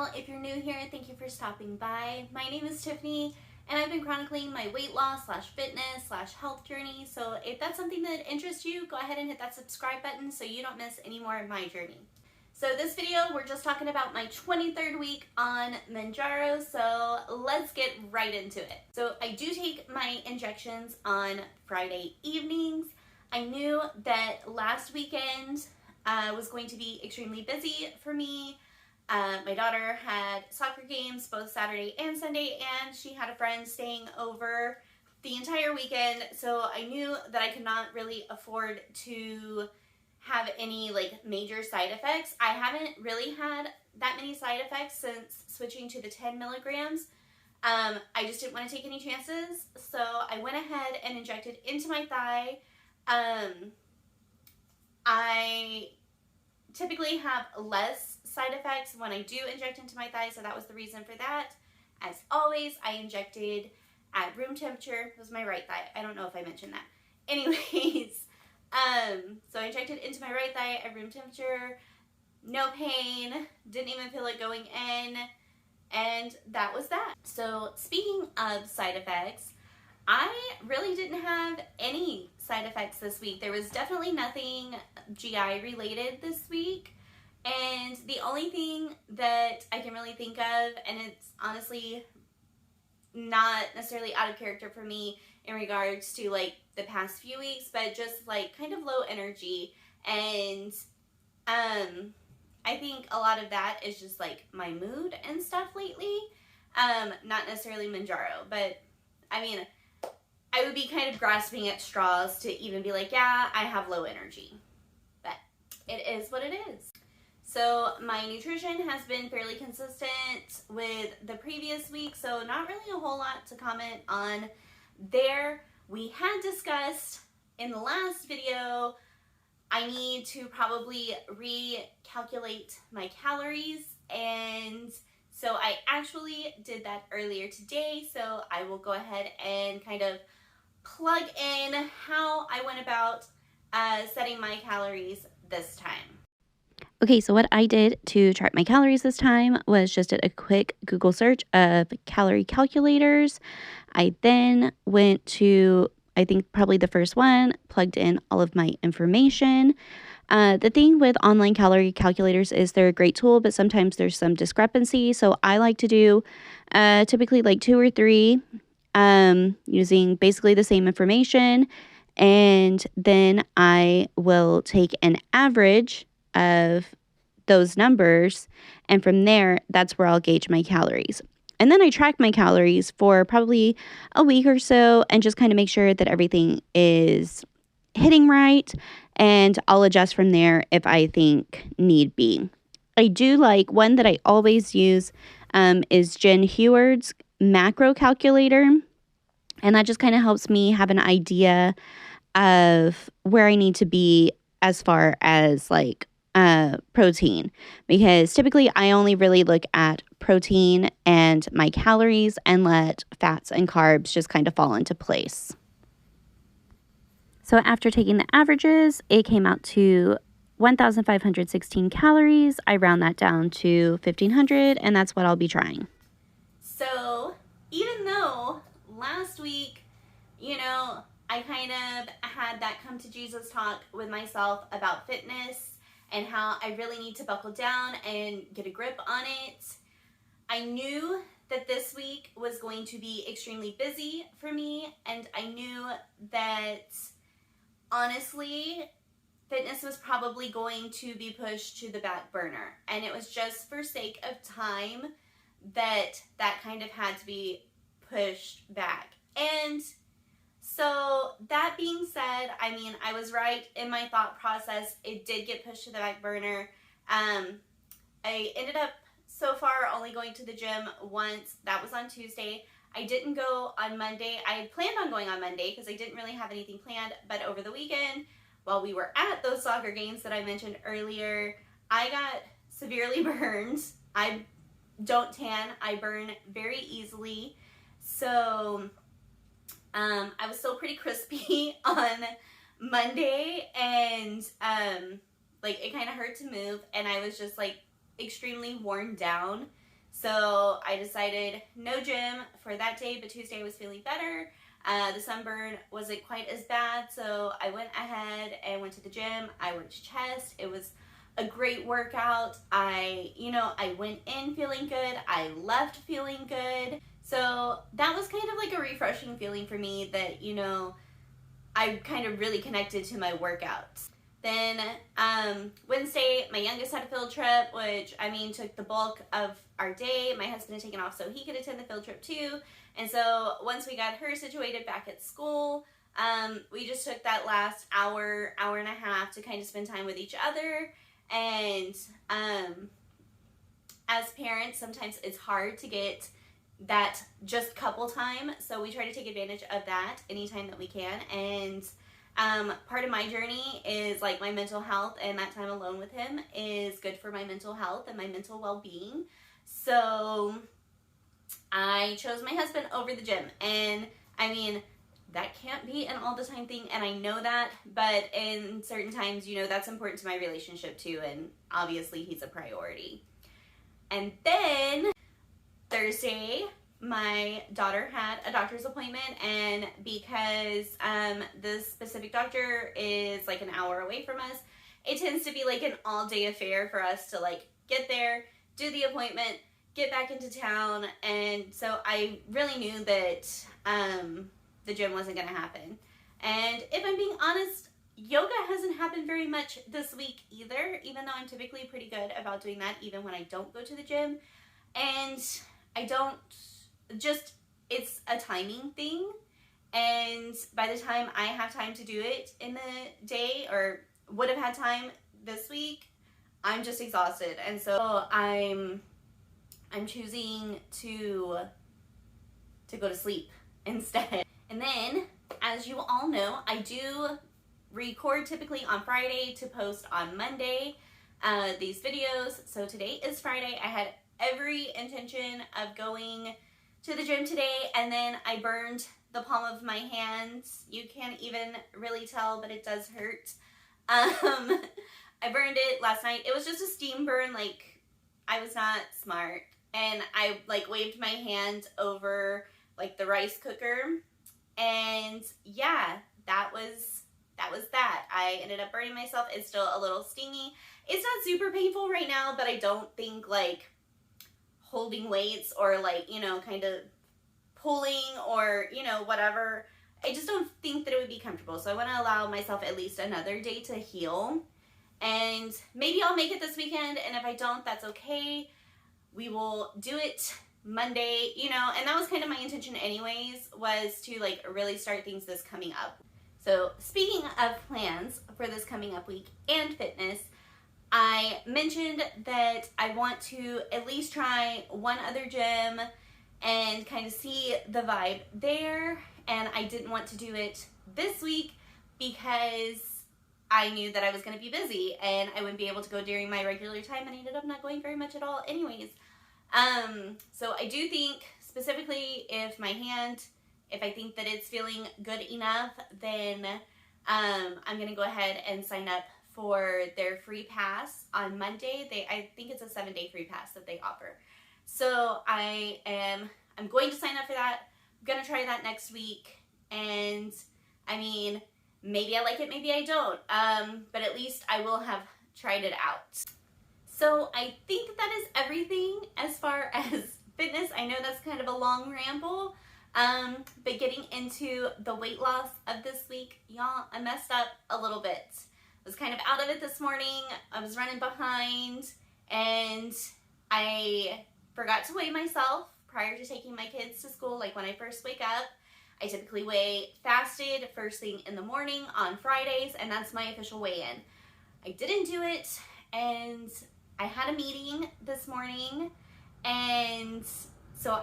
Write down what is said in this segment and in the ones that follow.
channel. If you're new here, thank you for stopping by. My name is Tiffany, and I've been chronicling my weight loss / fitness / health journey. So if that's something that interests you, go ahead and hit that subscribe button so you don't miss any more of my journey. So this video, we're just talking about my 23rd week on Mounjaro, so let's get right into it. So I do take my injections on Friday evenings. I knew that last weekend was going to be extremely busy for me. My daughter had soccer games both Saturday and Sunday, and she had a friend staying over the entire weekend, so I knew that I could not really afford to have any major side effects. I haven't really had that many side effects since switching to the 10 milligrams. I just didn't want to take any chances, so I went ahead and injected into my thigh. I typically have less side effects when I do inject into my thigh, so that was the reason for that. As always, I injected at room temperature. It was my right thigh. I don't know if I mentioned that. Anyways, so I injected into my right thigh at room temperature, no pain, didn't even feel it going in, and that was that. So speaking of side effects, I really didn't have any side effects this week. There was definitely nothing GI related this week, and the only thing that I can really think of, and it's honestly not necessarily out of character for me in regards to the past few weeks, but just kind of low energy, and I think a lot of that is just my mood and stuff lately, not necessarily Mounjaro, but I mean, I would be kind of grasping at straws to even be yeah, I have low energy, but it is what it is. So my nutrition has been fairly consistent with the previous week, so not really a whole lot to comment on there. We had discussed in the last video, I need to probably recalculate my calories, and so I actually did that earlier today, so I will go ahead and kind of plug in how I went about setting my calories this time. Okay, so what I did to chart my calories this time was just did a quick Google search of calorie calculators. I then went to, I think probably the first one, plugged in all of my information. The thing with online calorie calculators is they're a great tool, but sometimes there's some discrepancy. So I like to do typically 2 or 3 using basically the same information. And then I will take an average of those numbers, and from there, that's where I'll gauge my calories. And then I track my calories for probably a week or so and just kind of make sure that everything is hitting right, and I'll adjust from there if I think need be. I do like one that I always use is Jen Heward's macro calculator, and that just kind of helps me have an idea of where I need to be as far as protein, because typically I only really look at protein and my calories and let fats and carbs just kind of fall into place. So after taking the averages, it came out to 1,516 calories. I round that down to 1,500, and that's what I'll be trying. So even though last week, I kind of had that come to Jesus talk with myself about fitness and how I really need to buckle down and get a grip on it, I knew that this week was going to be extremely busy for me, and I knew that honestly fitness was probably going to be pushed to the back burner, and it was just for sake of time that kind of had to be pushed back. And so that being said, I mean, I was right in my thought process. It did get pushed to the back burner. I ended up so far only going to the gym once. That was on Tuesday. I didn't go on Monday. I had planned on going on Monday because I didn't really have anything planned. But over the weekend, while we were at those soccer games that I mentioned earlier, I got severely burned. I don't tan. I burn very easily. So I was still pretty crispy on Monday, and it kind of hurt to move, and I was just extremely worn down So I decided no gym for that day, but Tuesday I was feeling better. The sunburn wasn't quite as bad, so I went ahead and went to the gym. I worked chest. It was a great workout. I went in feeling good. I left feeling good. So that was kind of like a refreshing feeling for me that, I kind of really connected to my workouts. Then Wednesday, my youngest had a field trip, which took the bulk of our day. My husband had taken off so he could attend the field trip too. And so once we got her situated back at school, we just took that last hour and a half to kind of spend time with each other. And as parents, sometimes it's hard to get that just couple time. So we try to take advantage of that anytime that we can. And part of my journey is like my mental health, and that time alone with him is good for my mental health and my mental well-being. So I chose my husband over the gym, and that can't be an all the time thing, and I know that, but in certain times, that's important to my relationship too, and obviously he's a priority. And then Thursday, my daughter had a doctor's appointment, and because this specific doctor is like an hour away from us, it tends to be like an all-day affair for us to like get there, do the appointment, get back into town. And so I really knew that the gym wasn't going to happen. And if I'm being honest, yoga hasn't happened very much this week either, even though I'm typically pretty good about doing that even when I don't go to the gym. And it's a timing thing, and by the time I have time to do it in the day, or would have had time this week, I'm just exhausted, and so I'm choosing to go to sleep instead. And then, as you all know, I do record typically on Friday to post on Monday these videos. So today is Friday. I had every intention of going to the gym today, and then I burned the palm of my hands. You can't even really tell, but it does hurt. I burned it last night. It was just a steam burn. Like, I was not smart, and I like waved my hand over like the rice cooker, and yeah, that was that. I ended up burning myself. It's still a little stingy. It's not super painful right now, but I don't think like holding weights or like, kind of pulling or, whatever, I just don't think that it would be comfortable. So I want to allow myself at least another day to heal, and maybe I'll make it this weekend, and if I don't, that's okay. We will do it Monday, and that was kind of my intention anyways, was to like really start things this coming up. So speaking of plans for this coming up week and fitness, I mentioned that I want to at least try one other gym and kind of see the vibe there, and I didn't want to do it this week because I knew that I was going to be busy and I wouldn't be able to go during my regular time, and I ended up not going very much at all anyways. So I do think specifically if I think that it's feeling good enough, then I'm going to go ahead and sign up for their free pass on Monday. I think it's a 7-day free pass that they offer. So I'm going to sign up for that. I'm going to try that next week. And maybe I like it, maybe I don't. But at least I will have tried it out. So I think that is everything as far as fitness. I know that's kind of a long ramble. But getting into the weight loss of this week, y'all, I messed up a little bit. I was kind of out of it this morning. I was running behind, and I forgot to weigh myself prior to taking my kids to school. Like when I first wake up, I typically weigh fasted first thing in the morning on Fridays, and that's my official weigh-in. I didn't do it, and I had a meeting this morning, and so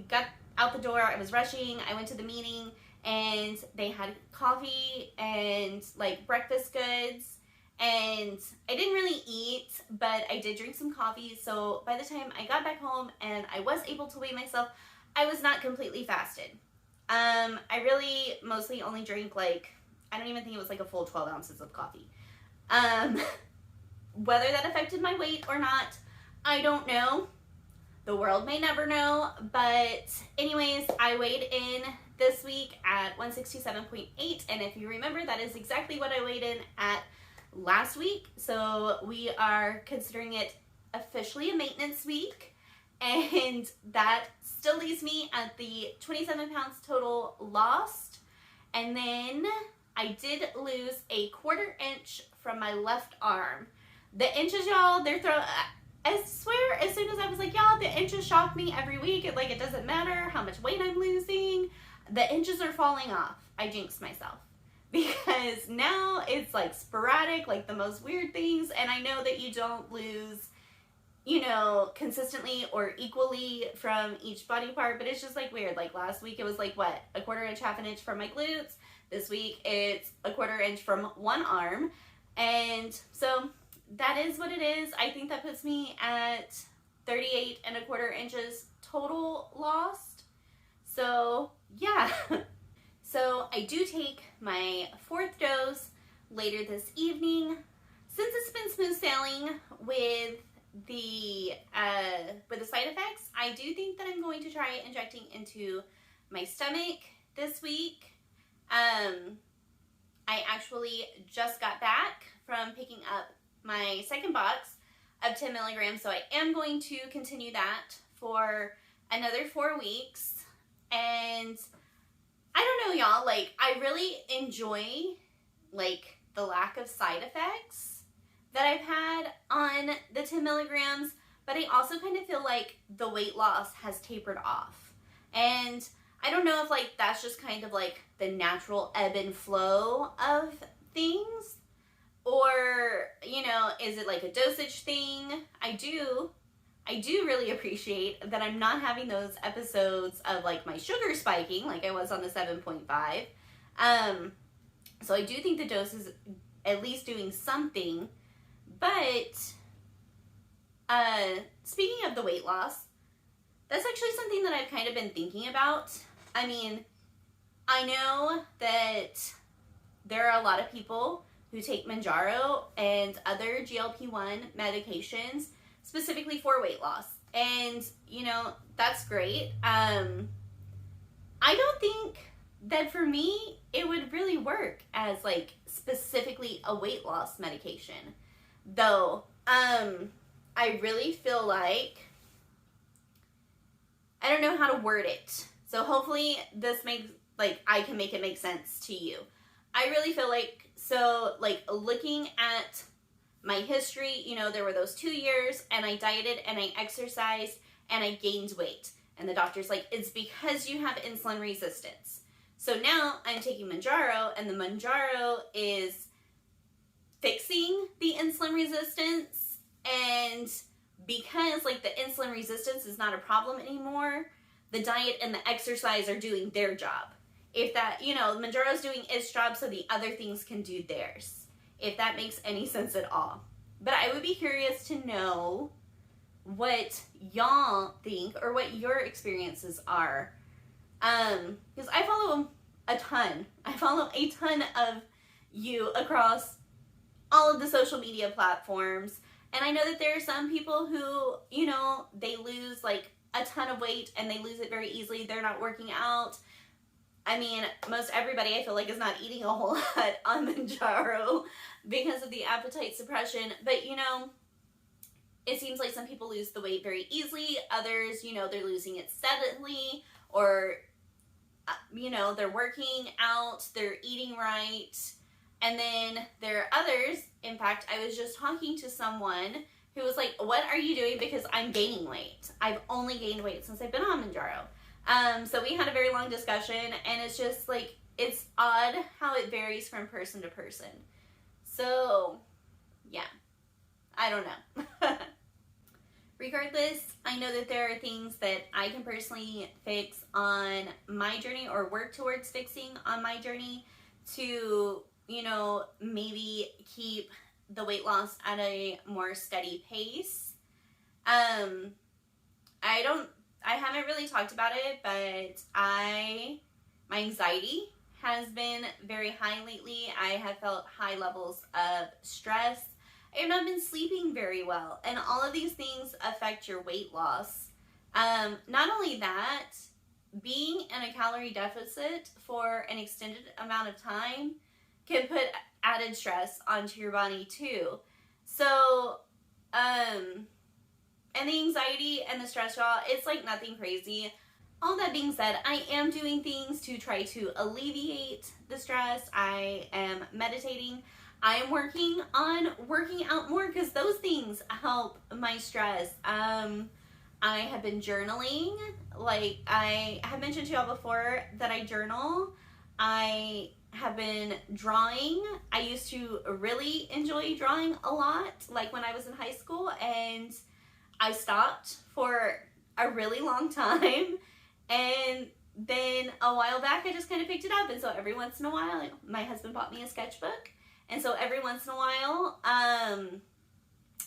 got out the door. I was rushing. I went to the meeting, and they had coffee and like breakfast goods, and I didn't really eat, but I did drink some coffee. So by the time I got back home and I was able to weigh myself, I was not completely fasted. I really mostly only drank like, I don't even think it was like a full 12 ounces of coffee. Whether that affected my weight or not, I don't know, the world may never know. But anyways, I weighed in this week at 167.8, and if you remember, that is exactly what I weighed in at last week. So we are considering it officially a maintenance week, and that still leaves me at the 27 pounds total lost. And then I did lose a 1/4 inch from my left arm. The inches, y'all, they're throwing. I swear, as soon as I was like, y'all, the inches shock me every week. It doesn't matter how much weight I'm losing. The inches are falling off. I jinxed myself. Because now it's like sporadic, like the most weird things. And I know that you don't lose, consistently or equally from each body part. But it's just like weird. Like last week it was like, what, a 1/4 inch, 1/2 inch from my glutes. This week it's a 1/4 inch from one arm. And so that is what it is. I think that puts me at 38 1/4 inches total lost. So yeah. So I do take my 4th dose later this evening. Since it's been smooth sailing with the side effects, I do think that I'm going to try injecting into my stomach this week. I actually just got back from picking up my 2nd box of 10 milligrams, so I am going to continue that for another 4 weeks. And I don't know, y'all, I really enjoy the lack of side effects that I've had on the 10 milligrams, but I also kind of feel like the weight loss has tapered off. And I don't know if that's just kind of the natural ebb and flow of things, or is it a dosage thing? I do really appreciate that I'm not having those episodes of my sugar spiking like I was on the 7.5. So I do think the dose is at least doing something. But speaking of the weight loss, that's actually something that I've kind of been thinking about. I mean, I know that there are a lot of people who take Mounjaro and other GLP-1 medications specifically for weight loss. And, that's great. I don't think that for me, it would really work as specifically a weight loss medication. Though, I really feel like, I don't know how to word it. So hopefully this makes, I can make it make sense to you. I really feel looking at my history, there were those 2 years, and I dieted and I exercised and I gained weight. And the doctor's like, it's because you have insulin resistance. So now I'm taking Mounjaro, and the Mounjaro is fixing the insulin resistance. And because the insulin resistance is not a problem anymore, the diet and the exercise are doing their job. If that, Mounjaro's doing its job so the other things can do theirs. If that makes any sense at all. But I would be curious to know what y'all think or what your experiences are. Because I follow a ton. I follow a ton of you across all of the social media platforms. And I know that there are some people who, they lose a ton of weight and they lose it very easily. They're not working out. I mean, most everybody I feel is not eating a whole lot on Mounjaro because of the appetite suppression. But, it seems like some people lose the weight very easily. Others, they're losing it steadily, or, they're working out, they're eating right. And then there are others. In fact, I was just talking to someone who was like, what are you doing? Because I'm gaining weight. I've only gained weight since I've been on Mounjaro. So we had a very long discussion, and it's just it's odd how it varies from person to person. So yeah, I don't know. Regardless, I know that there are things that I can personally fix on my journey, or work towards fixing on my journey, to, maybe keep the weight loss at a more steady pace. I haven't really talked about it, but my anxiety has been very high lately. I have felt high levels of stress. I have not been sleeping very well, and all of these things affect your weight loss. Not only that, being in a calorie deficit for an extended amount of time can put added stress onto your body too. So, and the anxiety and the stress, y'all, it's like nothing crazy. All that being said, I am doing things to try to alleviate the stress. I am meditating. I am working on working out more because those things help my stress. I have been journaling. Like I have mentioned to y'all before that I journal. I have been drawing. I used to really enjoy drawing a lot, like when I was in high school, and I stopped for a really long time. And then a while back, I just kind of picked it up. And so every once in a while, my husband bought me a sketchbook. And so every once in a while,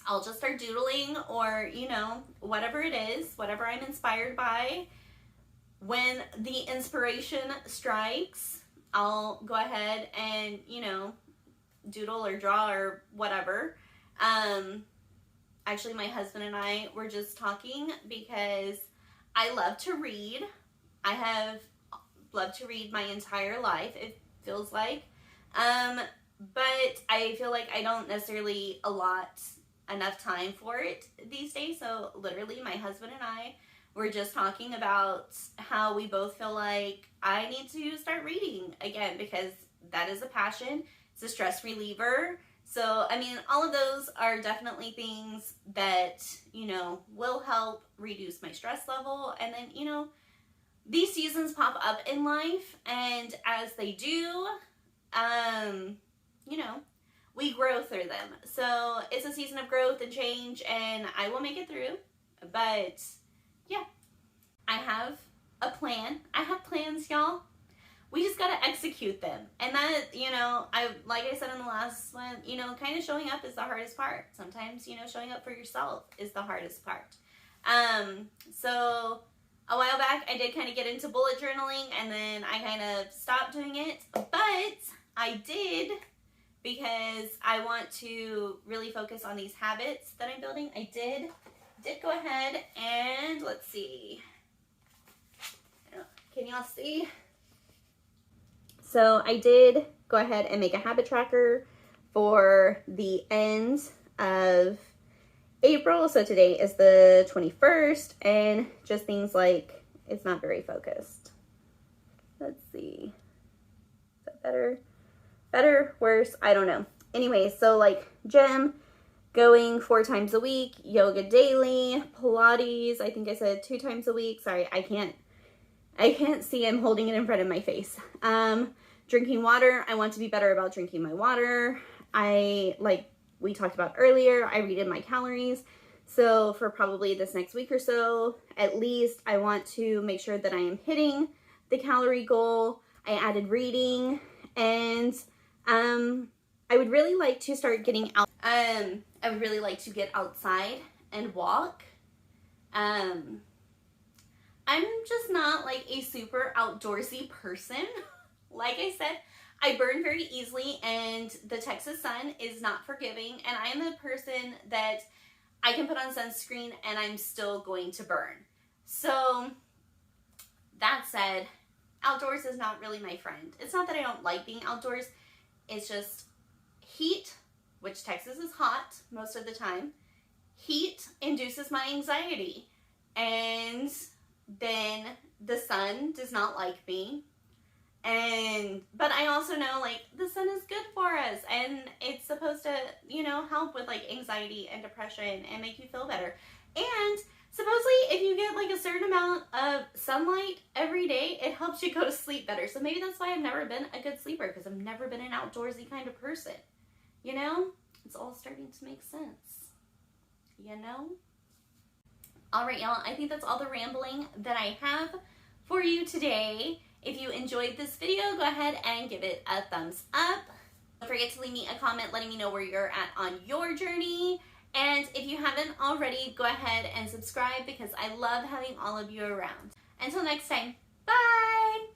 I'll just start doodling, or, you know, whatever it is, whatever I'm inspired by. When the inspiration strikes, I'll go ahead and, you know, doodle or draw or whatever. Actually, my husband and I were just talking because I love to read. I have loved to read my entire life, it feels like. But I feel like I don't necessarily allot enough time for it these days. So literally my husband and I were just talking about how we both feel like I need to start reading again because that is a passion. It's a stress reliever. So, I mean, all of those are definitely things that, you know, will help reduce my stress level. And then, you know, these seasons pop up in life, and as they do, you know, we grow through them. So it's a season of growth and change, and I will make it through. But yeah, I have a plan. I have plans, y'all. We just gotta execute them. And that, you know, like I said in the last one, you know, kind of showing up is the hardest part. Sometimes, you know, showing up for yourself is the hardest part. So a while back, I did kind of get into bullet journaling, and then I kind of stopped doing it. But I did, because I want to really focus on these habits that I'm building. I did go ahead and, let's see. Can y'all see? So I did go ahead and make a habit tracker for the end of April. So today is the 21st, and just things like, it's not very focused. Let's see. Is that better? Better, worse, I don't know. Anyway, so like gym, going 4 times a week, yoga daily, Pilates, I think I said 2 times a week. Sorry, I can't see, I'm holding it in front of my face. Drinking water, I want to be better about drinking my water. Like we talked about earlier, I redid my calories. So for probably this next week or so, at least, I want to make sure that I am hitting the calorie goal. I added reading, and I would really like to start getting out. I would really like to get outside and walk. I'm just not like a super outdoorsy person. Like I said, I burn very easily, and the Texas sun is not forgiving, and I am the person that I can put on sunscreen and I'm still going to burn. So that said, outdoors is not really my friend. It's not that I don't like being outdoors. It's just heat, which Texas is hot most of the time. Heat induces my anxiety, and then the sun does not like me. But I also know, like, the sun is good for us, and it's supposed to, you know, help with like anxiety and depression and make you feel better. And supposedly if you get like a certain amount of sunlight every day, it helps you go to sleep better. So maybe that's why I've never been a good sleeper, because I've never been an outdoorsy kind of person. You know, it's all starting to make sense, you know? All right, y'all, I think that's all the rambling that I have for you today. If you enjoyed this video, go ahead and give it a thumbs up. Don't forget to leave me a comment letting me know where you're at on your journey. And if you haven't already, go ahead and subscribe, because I love having all of you around. Until next time, bye!